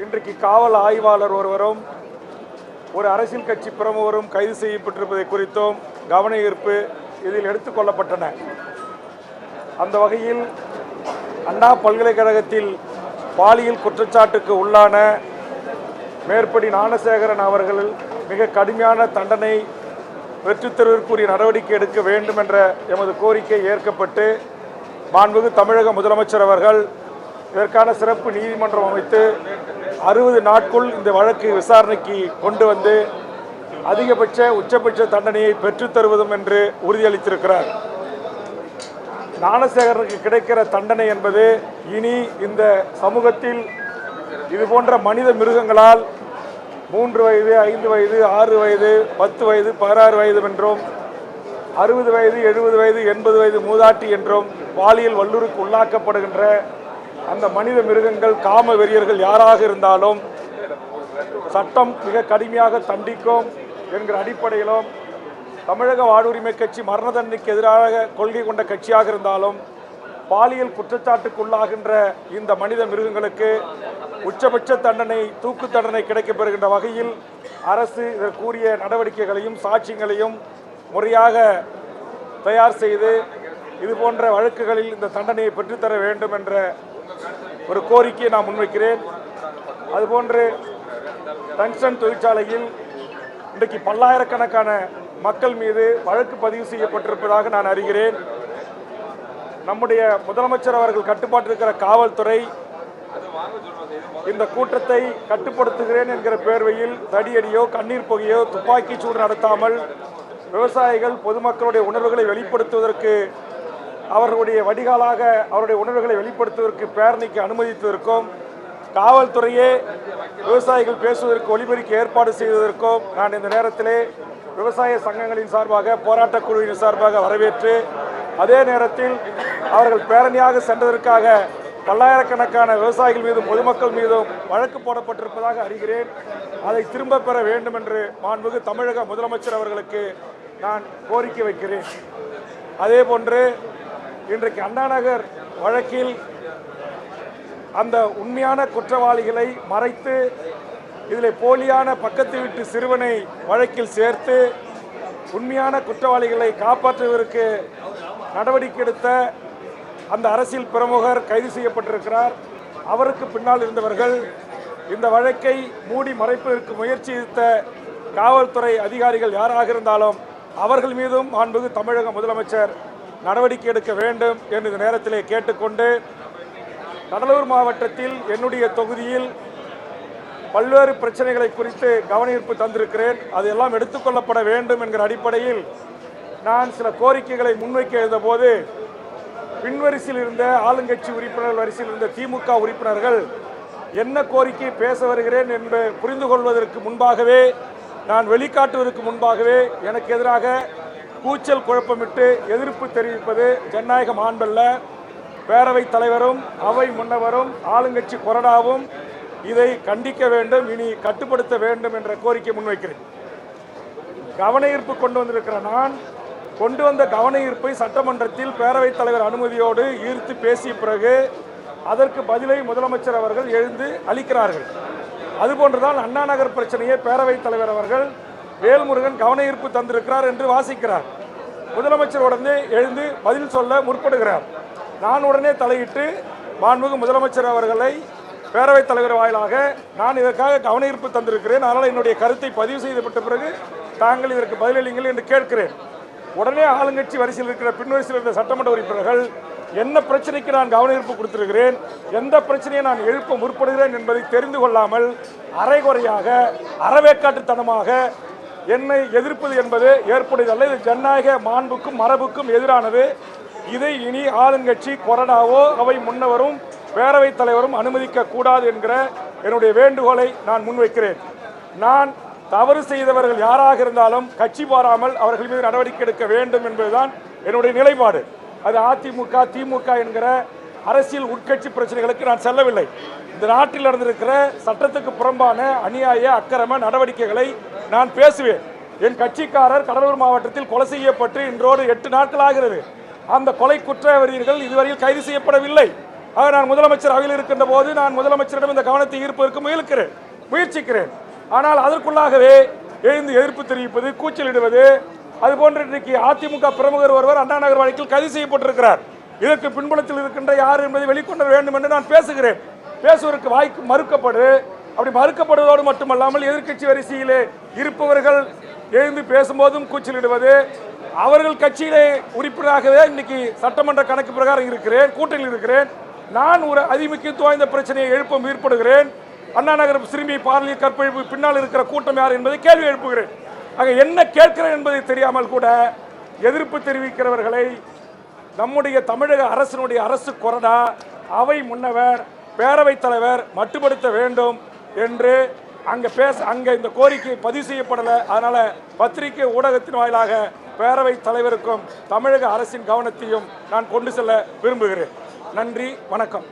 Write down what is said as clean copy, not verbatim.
இன்றைக்கு காவல் ஆய்வாளர் ஒருவரும் ஒரு அரசியல் கட்சி பிரமுகரும் கைது செய்யப்பட்டிருப்பதை குறித்தும் கவன ஈர்ப்பு இதில் எடுத்துக்கொள்ளப்பட்டன. அந்த வகையில் அண்ணா பல்கலைக்கழகத்தில் பாலியல் குற்றச்சாட்டுக்கு உள்ளான மேற்படி ஞானசேகரன் அவர்கள் மிக கடுமையான தண்டனை பெற்றுத்தருவதற்குரிய நடவடிக்கை எடுக்க வேண்டும் என்ற எமது கோரிக்கை ஏற்கப்பட்டு மாண்புமிகு தமிழக முதலமைச்சர் அவர்கள் இதற்கான சிறப்பு நீதிமன்றம் அமைத்து 60 நாட்குள் இந்த வழக்கு விசாரணைக்கு கொண்டு வந்து உச்சபட்ச தண்டனையை பெற்றுத்தருவதும் என்று உறுதியளித்திருக்கிறார். ஞானசேகரனுக்கு கிடைக்கிற தண்டனை என்பது இனி இந்த சமூகத்தில் இதுபோன்ற மனித மிருகங்களால் 3 வயது 5 வயது 6 வயது 10 வயது 16 வயது என்றும் 60 வயது 70 வயது 80 வயது மூதாட்டி என்றும் பாலியல் வல்லுறவுக்கு உள்ளாக்கப்படுகின்ற அந்த மனித மிருகங்கள் காம வெறியர்கள் யாராக இருந்தாலும் சட்டம் மிக கடுமையாக தண்டிக்கும் என்கிற அடிப்படையிலும் தமிழக வாழ்வுரிமை கட்சி மரண தண்டனைக்கு எதிராக கொள்கை கொண்ட கட்சியாக இருந்தாலும் பாலியல் குற்றச்சாட்டுக்குள்ளாகின்ற இந்த மனித மிருகங்களுக்கு உச்சபட்ச தண்டனை தூக்கு தண்டனை கிடைக்கப்பெறுகின்ற வகையில் அரசு இதற்குரிய நடவடிக்கைகளையும் சாட்சியங்களையும் முறையாக தயார் செய்து இதுபோன்ற வழக்குகளில் இந்த தண்டனையை பெற்றுத்தர வேண்டும் என்ற ஒரு கோரிக்கையை நான் முன்வைக்கிறேன். அதுபோன்று டங்ஸ்டன் தொழிற்சாலையில் இன்றைக்கு பல்லாயிரக்கணக்கான மக்கள் மீது வழக்கு பதிவு செய்யப்பட்டிருப்பதாக நான் அறிகிறேன். நம்முடைய முதலமைச்சர் அவர்கள் கட்டுப்பாட்டில் இருக்கிற காவல்துறை இந்த கூட்டத்தை கட்டுப்படுத்துகிறேன் என்கிற பேர்வையில் தடியடியோ கண்ணீர் புகையோ துப்பாக்கி சூடு நடத்தாமல் விவசாயிகள் பொதுமக்களுடைய உணர்வுகளை வெளிப்படுத்துவதற்கு அவர்களுடைய வடிகாலாக அவருடைய உணர்வுகளை வெளிப்படுத்துவதற்கு பேரணிக்கு அனுமதித்ததற்கும் காவல்துறையே விவசாயிகள் பேசுவதற்கு ஒலிபெருக்கி ஏற்பாடு செய்வதற்கும் நான் இந்த நேரத்திலே விவசாய சங்கங்களின் சார்பாக போராட்டக் குழுவின் சார்பாக வரவேற்று அதே நேரத்தில் அவர்கள் பேரணியாக சென்றதற்காக பல்லாயிரக்கணக்கான விவசாயிகள் மீதும் பொதுமக்கள் மீதும் வழக்கு போடப்பட்டிருப்பதாக அறிகிறேன். அதை திரும்ப பெற வேண்டும் என்று மாண்புமிகு தமிழக முதலமைச்சர் அவர்களுக்கு நான் கோரிக்கை வைக்கிறேன். அதே போன்று இன்றைக்கு அண்ணா நகர் வழக்கில் அந்த உண்மையான குற்றவாளிகளை மறைத்து இதில் போலியான பக்கத்து வீட்டு சிறுவனை வழக்கில் சேர்த்து உண்மையான குற்றவாளிகளை காப்பாற்றுவதற்கு நடவடிக்கை எடுத்த அந்த அரசியல் பிரமுகர் கைது செய்யப்பட்டிருக்கிறார். அவருக்கு பின்னால் இருந்தவர்கள் இந்த வழக்கை மூடி மறைப்பதற்கு முயற்சி எடுத்த காவல்துறை அதிகாரிகள் யாராக இருந்தாலும் அவர்கள் மீதும் மாண்புமிகு தமிழக முதலமைச்சர் நடவடிக்கை எடுக்க வேண்டும் என்று இந்த நேரத்திலே கேட்டுக்கொண்டு கடலூர் மாவட்டத்தில் என்னுடைய தொகுதியில் பல்வேறு பிரச்சனைகளை குறித்து கவனஈர்ப்பு தந்திருக்கிறேன். அதெல்லாம் எடுத்துக்கொள்ளப்பட வேண்டும் என்கிற அடிப்படையில் நான் சில கோரிக்கைகளை முன்வைக்க இருந்தபோது பின்வரிசையில் இருந்த ஆளுங்கட்சி உறுப்பினர்கள் வரிசையில் இருந்த திமுக உறுப்பினர்கள் என்ன கோரிக்கை பேச வருகிறேன் என்று புரிந்து கொள்வதற்கு முன்பாகவே நான் வெளிக்காட்டுவதற்கு முன்பாகவே எனக்கு எதிராக கூச்சல் குழப்பமிட்டு எதிர்ப்பு தெரிவிப்பது ஜனநாயக மாண்பல்ல. பேரவைத் தலைவரும் அவை முன்னவரும் ஆளுங்கட்சி கொறடாவும் இதை கண்டிக்க வேண்டும், இனி கட்டுப்படுத்த வேண்டும் என்ற கோரிக்கை முன்வைக்கிறேன். கவன ஈர்ப்பு கொண்டு வந்திருக்கிற நான் கொண்டு வந்த கவன ஈர்ப்பை சட்டமன்றத்தில் பேரவைத் தலைவர் அனுமதியோடு ஈர்த்து பேசிய பிறகு அதற்கு பதிலை முதலமைச்சர் அவர்கள் எழுந்து அளிக்கிறார்கள். அதுபோன்றுதான் அண்ணா நகர் பிரச்சனையை பேரவைத் தலைவர் அவர்கள் வேல்முருகன் கவன ஈர்ப்பு தந்திருக்கிறார் என்று வாசிக்கிறார். முதலமைச்சர் உடனே எழுந்து பதில் சொல்ல முற்படுகிறார். நான் உடனே தலையிட்டு மாண்புமிகு முதலமைச்சர் அவர்களை பேரவைத் தலைவர் வாயிலாக நான் இதற்காக கவன ஈர்ப்பு தந்திருக்கிறேன், அதனால் என்னுடைய கருத்தை பதிவு செய்யப்பட்ட பிறகு தாங்கள் இதற்கு பதிலளிங்கள் என்று கேட்கிறேன். உடனே ஆளுங்கட்சி வரிசையில் இருக்கிற பின்வரிசையில் இருந்த சட்டமன்ற உறுப்பினர்கள் என்ன பிரச்சனைக்கு நான் கவன ஈர்ப்பு கொடுத்திருக்கிறேன், எந்த பிரச்சனையை நான் எழுப்ப முற்படுகிறேன் என்பதை தெரிந்து கொள்ளாமல் அரைகுறையாக அறவேக்காட்டுத்தனமாக என்னை எதிர்ப்பது என்பது ஏற்புடையதல்ல. இது ஜனநாயக மாண்புக்கும் மரபுக்கும் எதிரானது. இதை இனி ஆளுங்கட்சி கொறடாவோ அவை முன்னவரும் பேரவைத் தலைவரும் அனுமதிக்க கூடாது என்கிற என்னுடைய வேண்டுகோளை நான் முன்வைக்கிறேன். நான் தவறு செய்தவர்கள் யாராக இருந்தாலும் கட்சி பாராமல் அவர்கள் மீது நடவடிக்கை எடுக்க வேண்டும் என்பதுதான் என்னுடைய நிலைப்பாடு. அது அதிமுக திமுக என்கிற அரசியல் உட்கட்சி பிரச்சனைகளுக்கு நான் செல்லவில்லை. இந்த நாட்டில் நடந்திருக்கிற சட்டத்துக்கு புறம்பான அநியாய அக்கிரம நடவடிக்கைகளை நான் பேசுவேன். என் கட்சிக்காரர் கடலூர் மாவட்டத்தில் கொலை செய்யப்பட்டு இன்றோடு 8 நாட்கள் ஆகிறது. அந்த கொலை குற்றவாளிகள் இதுவரையில் கைது செய்யப்படவில்லை. ஆக நான் முதலமைச்சர் அவையில் இருக்கின்ற போது நான் முதலமைச்சரிடம் இந்த கவனத்தை ஈர்ப்பதற்கு முயற்சிக்கிறேன். ஆனால் அதற்குள்ளாகவே எழுந்து எதிர்ப்பு தெரிவிப்பது, கூச்சலிடுவது, அதுபோன்று இன்றைக்கு அதிமுக பிரமுகர் ஒருவர் அண்ணா நகர் வழக்கில் கைது செய்யப்பட்டிருக்கிறார். இதற்கு பின்புலத்தில் இருக்கின்ற யார் என்பதை வெளிக்கொணர வேண்டும் என்று நான் பேசுகிறேன். பேசுவதற்கு வாய்ப்பு அப்படி மறுக்கப்படுவதோடு மட்டுமல்லாமல் எதிர்க்கட்சி வரிசையிலே இருப்பவர்கள் எழுந்து பேசும்போதும் கூச்சலிடுவது, அவர்கள் கட்சியிலே உறுப்பினராகவே இன்னைக்கு சட்டமன்ற கணக்கு பிரகாரம் இருக்கிறேன், கூட்டணியில் இருக்கிறேன். நான் ஒரு அதிமுக்கியத்துவம் வாய்ந்த பிரச்சனையை எழுப்ப முற்படுகிறேன். அண்ணா நகர் சிறுமி பாலியல் கற்பழிப்பு பின்னால் இருக்கிற கூட்டம் யார் என்பதை கேள்வி எழுப்புகிறேன். ஆக என்ன கேட்கிறேன் என்பதை தெரியாமல் கூட எதிர்ப்பு தெரிவிக்கிறவர்களை நம்முடைய தமிழக அரசினுடைய அரசு கொறடா, அவை முன்னவர், பேரவைத் தலைவர் மட்டுப்படுத்த வேண்டும் என்று அங்க இந்த கோரிக்கை பதிவு செய்யப்படலை. அதனால பத்திரிகை ஊடகத்தின் வாயிலாக பேரவைத் தலைவருக்கும் தமிழக அரசின் கவனத்தையும் நான் கொண்டு செல்ல விரும்புகிறேன். நன்றி, வணக்கம்.